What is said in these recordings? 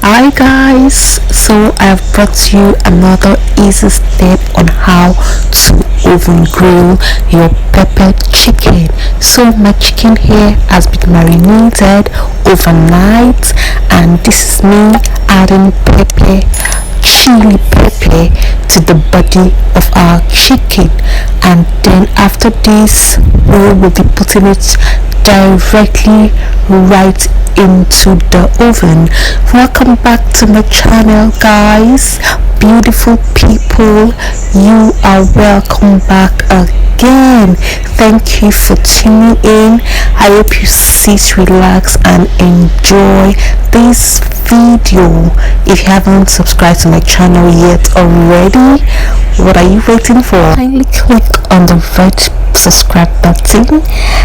Hi guys, so I have brought you another easy step on how to oven grill your pepper chicken. So my chicken here has been marinated overnight, and this is me adding chili pepper to the body of our chicken, and then after this we will be putting it directly right into the oven. Welcome back to my channel, guys. Beautiful people, you are welcome back again. Thank you for tuning in. I hope you sit, relax, and enjoy this video. If you haven't subscribed to my channel yet already, what are you waiting for? Kindly click on the red subscribe button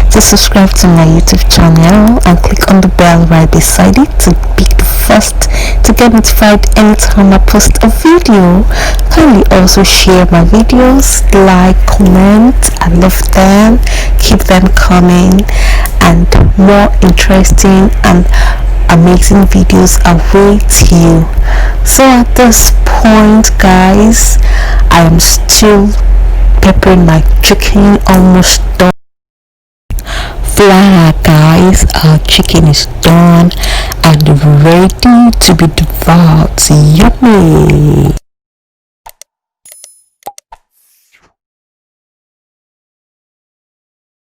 to subscribe to my YouTube channel, and click on the bell right beside it to be the first to get notified anytime I post a video. Kindly also share my videos, like, comment. I love them. Keep them coming, and more interesting and amazing videos await you. So at this point, guys, I am still peppering my chicken, almost done. Voila, guys, our chicken is done and ready to be devoured. Yummy.